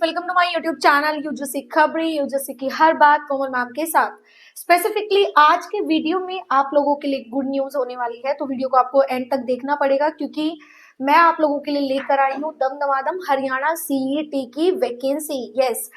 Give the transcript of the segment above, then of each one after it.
Welcome to my YouTube channel UGC खबरी। UGC की हर बात कोमल मैम के साथ। स्पेसिफिकली आज के वीडियो में आप लोगों के लिए गुड न्यूज होने वाली है, तो वीडियो को आपको एंड तक देखना पड़ेगा क्योंकि मैं आप लोगों के लिए लेकर आई हूँ दमदमादम हरियाणा सीईटी की वैकेंसी। यस,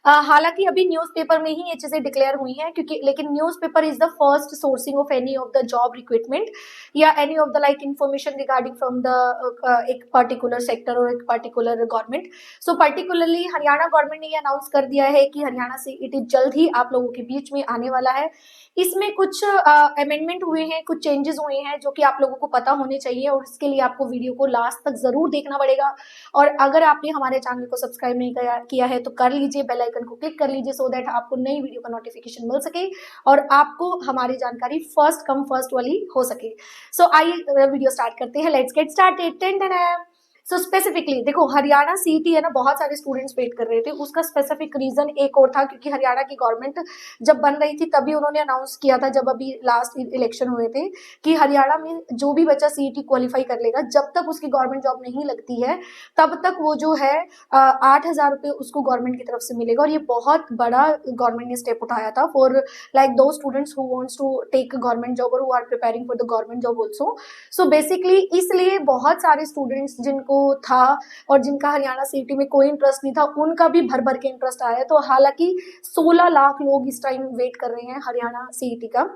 हालांकि अभी न्यूज़पेपर में ही ये चीजें डिक्लेयर हुई हैं क्योंकि लेकिन newspaper is the first sourcing of any of the job recruitment या any of the like information regarding from the एक पर्टिकुलर सेक्टर और एक particular government. So particularly Haryana government ने ये अनाउंस कर दिया है कि हरियाणा सीईटी जल्द ही आप लोगों के बीच में आने वाला है। इसमें कुछ अमेंडमेंट हुए हैं, कुछ चेंजेस हुए हैं जो कि आप लोगों को पता होने चाहिए और इसके लिए आपको वीडियो को लास्ट तक जरूर देखना पड़ेगा। और अगर आपने हमारे चैनल को सब्सक्राइब नहीं किया है तो कर लीजिए, बेल आइकन को क्लिक कर लीजिए सो दैट आपको नई वीडियो का नोटिफिकेशन मिल सके और आपको हमारी जानकारी फर्स्ट कम फर्स्ट वाली हो सके। सो आइए वीडियो स्टार्ट करते हैं। Let's get started. So specifically देखो, हरियाणा सीईटी है ना, बहुत सारे स्टूडेंट्स वेट कर रहे थे। उसका स्पेसिफिक रीजन एक और था क्योंकि हरियाणा की गवर्नमेंट जब बन रही थी तभी उन्होंने अनाउंस किया था, जब अभी लास्ट इलेक्शन हुए थे, कि हरियाणा में जो भी बच्चा सीईटी क्वालिफाई कर लेगा, जब तक उसकी गवर्नमेंट जॉब नहीं लगती है तब तक वो जो है 8,000 रुपये उसको गवर्नमेंट की तरफ से मिलेगा। और ये बहुत बड़ा गवर्नमेंट ने स्टेप उठाया था for like those students who wants to take government job और who are preparing for the government job also. So basically इसलिए बहुत सारे स्टूडेंट्स जिनको था और जिनका हरियाणा सीईटी में कोई इंटरेस्ट नहीं था, उनका भी भर भर के इंटरेस्ट आया है। तो हालांकि 16 लाख लोग इस टाइम वेट कर रहे हैं हरियाणा सीईटी का।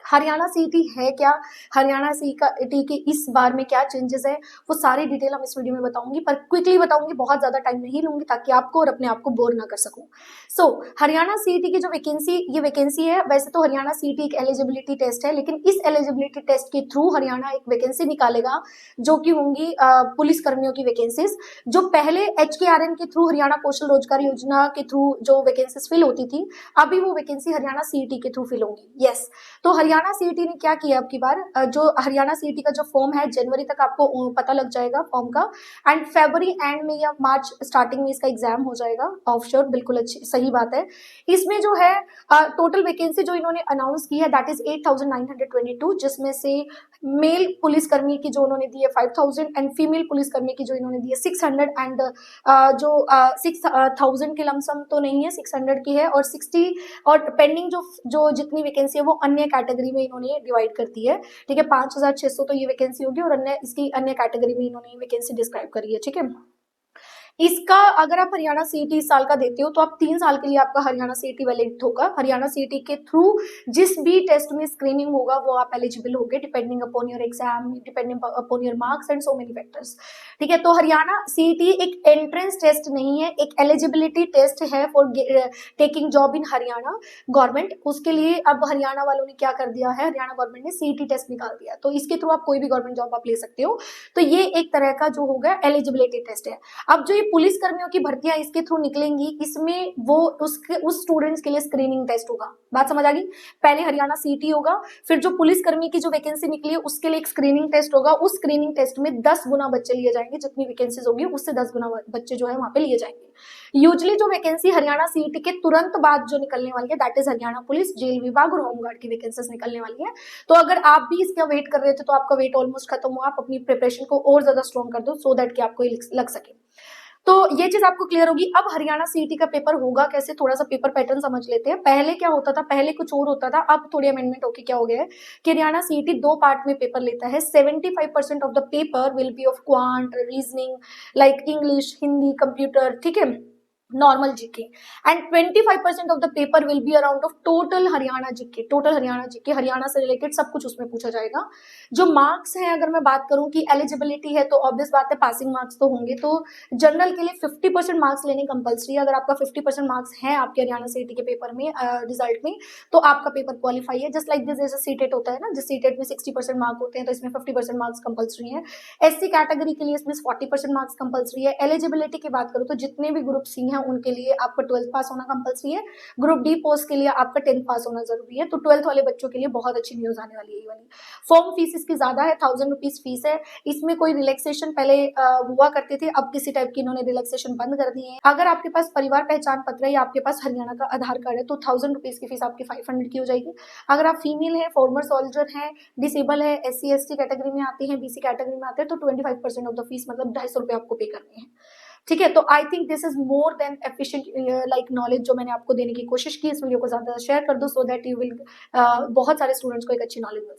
हरियाणा सीईटी है क्या, हरियाणा सीईटी के इस बार में क्या चेंजेस है, वो सारी डिटेल हम इस वीडियो में बताऊंगी, पर क्विकली बताऊंगी, बहुत ज्यादा टाइम नहीं लूंगी ताकि आपको और अपने आप को बोर ना कर सकूं। सो हरियाणा सीईटी की जो वैकेंसी है, वैसे तो हरियाणा सीईटी एक एलिजिबिलिटी टेस्ट है, लेकिन इस एलिजिबिलिटी टेस्ट के थ्रू हरियाणा एक वैकेंसी निकालेगा जो कि होंगी पुलिस कर्मियों की वैकेंसीज। जो पहले HKRN के थ्रू, हरियाणा कौशल रोजगार योजना के थ्रू जो वैकेंसीज फिल होती थी, अभी वो वैकेंसी हरियाणा सीईटी के थ्रू फिल होंगी। यस, तो हरियाणा सीईटी ने क्या किया अब की बार, जो हरियाणा सीईटी का जो फॉर्म है जनवरी तक आपको पता लग जाएगा फॉर्म का, एंड फरवरी एंड में या मार्च स्टार्टिंग में इसका एग्जाम हो जाएगा ऑफशोर। बिल्कुल अच्छी सही बात है। इसमें जो है टोटल वैकेंसी जो इन्होंने अनाउंस की है दैट इज 8,922, जिसमें से मेल पुलिसकर्मी की जो उन्होंने दी है 5,000 एंड फीमेल पुलिसकर्मी की जो इन्होंने दी है 600 एंड जो 6,000 की लमसम तो नहीं है, 600 की है और 60 और पेंडिंग जो जितनी वैकेंसी है वो अन्य कैटेगरी में इन्होंने डिवाइड कर दी है। ठीक है, 5,600 तो ये वैकेंसी होगी और इसकी अन्य कैटेगरी में इन्होंने वैकेंसी डिस्क्राइब करी है। ठीक है, इसका अगर आप हरियाणा सीईटी इस साल का देते हो तो आप 3 साल के लिए आपका हरियाणा सीईटी वैलिड होगा। हरियाणा सीईटी के थ्रू जिस भी टेस्ट में स्क्रीनिंग होगा वो आप एलिजिबल होगे depending upon your exam, depending upon your marks and so many factors. ठीक है, तो हरियाणा सीईटी एक एंट्रेंस टेस्ट नहीं है, एक एलिजिबिलिटी टेस्ट है for taking job in Haryana government. उसके लिए अब हरियाणा वालों ने क्या कर दिया है, हरियाणा गवर्नमेंट ने सीईटी टेस्ट निकाल दिया, तो इसके थ्रू आप कोई भी गवर्नमेंट जॉब आप ले सकते हो। तो ये एक तरह का जो होगा एलिजिबिलिटी टेस्ट है। अब जो ये पुलिस कर्मियों की भर्तियां इसके थ्रू निकलेंगी, इसमें वो उस स्टूडेंट्स के लिए स्क्रीनिंग टेस्ट होगा। बात समझ आ गई? पहले हरियाणा सीईटी होगा, फिर जो पुलिस कर्मी की जो वैकेंसी निकली है उसके लिए एक स्क्रीनिंग टेस्ट होगा। उस स्क्रीनिंग टेस्ट में 10 गुना बच्चे लिए जाएंगे, जितनी वैकेंसीज होगी उससे 10 गुना बच्चे जो है वहां पे लिए जाएंगे। यूजली जो वैकेंसी हरियाणा सीईटी के तुरंत बाद जो निकलने वाली है that is Haryana police, jail विभाग और होमगार्ड की वैकेंसीज निकलने वाली है। तो अगर आप भी इसका वेट कर रहे थे तो आपका वेट ऑलमोस्ट खत्म हुआ, आप अपनी प्रिपरेशन को और ज्यादा स्ट्रॉन्ग कर दो सो दैट कि आपको लग सके। तो ये चीज आपको क्लियर होगी। अब हरियाणा सीईटी का पेपर होगा कैसे, थोड़ा सा पेपर पैटर्न समझ लेते हैं। पहले क्या होता था, पहले कुछ और होता था, अब थोड़ी अमेंडमेंट होके क्या हो गया है कि हरियाणा सीईटी 2 पार्ट में पेपर लेता है। 75% of the paper will be of quant, reasoning like English, Hindi, computer, ठीक है, normal GK, and 25% of the paper will be around of total Haryana GK. Total Haryana GK, Haryana से रिलेटेड सब कुछ उसमें पूछा जाएगा। जो मार्क्स हैं, अगर मैं बात करूं कि एलिजिबिलिटी है तो ऑब्वियस बात है पासिंग मार्क्स तो होंगे, तो जनरल के लिए 50% मार्क्स लेने कंपलसरी है। अगर आपका 50% मार्क्स है आपके हरियाणा सीईटी के पेपर में रिजल्ट में, तो आपका पेपर क्वालिफाई है। जस्ट लाइक दिस जैसे सीटेट होता है ना, जिस सीटेट में 60% मार्क होते हैं तो इसमें 50% मार्क्स कंपलसरी है। SC कैटेगरी के लिए इसमें 40% मार्क्स कंपलसरी है। एलिजिबिलिटी की बात करूं तो जितने भी ग्रुप सी हैं उनके लिए आपका 12th पास होना कंपलसरी है। ग्रुप डी पोस्ट के लिए आपका 10th पास होना जरूरी है। तो 12th वाले बच्चों के लिए बहुत अच्छी न्यूज आने वाली है ये वाली। फॉर्म फीस इसकी ज्यादा है, 1000 रुपीज फीस है। इसमें कोई रिलैक्सेशन पहले हुआ करते थे, अब किसी टाइप की इन्होंने रिलैक्सेशन बंद कर दिए हैं। अगर आपके पास परिवार पहचान पत्र है या आपके पास हरियाणा का आधार कार्ड है तो 1000 रुपीज की फीस आपकी 500 की हो जाएगी। अगर आप फीमेल है, फॉर्मर सोल्जर है, डिसेबल है, SC ST कैटेगरी में आते हैं, BC कैटेगरी में आते हैं तो 25% ऑफ द फीस मतलब 250 रुपए आपको पे करने हैं। ठीक है, तो I think this is more than efficient like knowledge जो मैंने आपको देने की कोशिश की। इस वीडियो को ज्यादा शेयर कर दो सो दैट यू विल बहुत सारे स्टूडेंट्स को एक अच्छी नॉलेज मिल सके।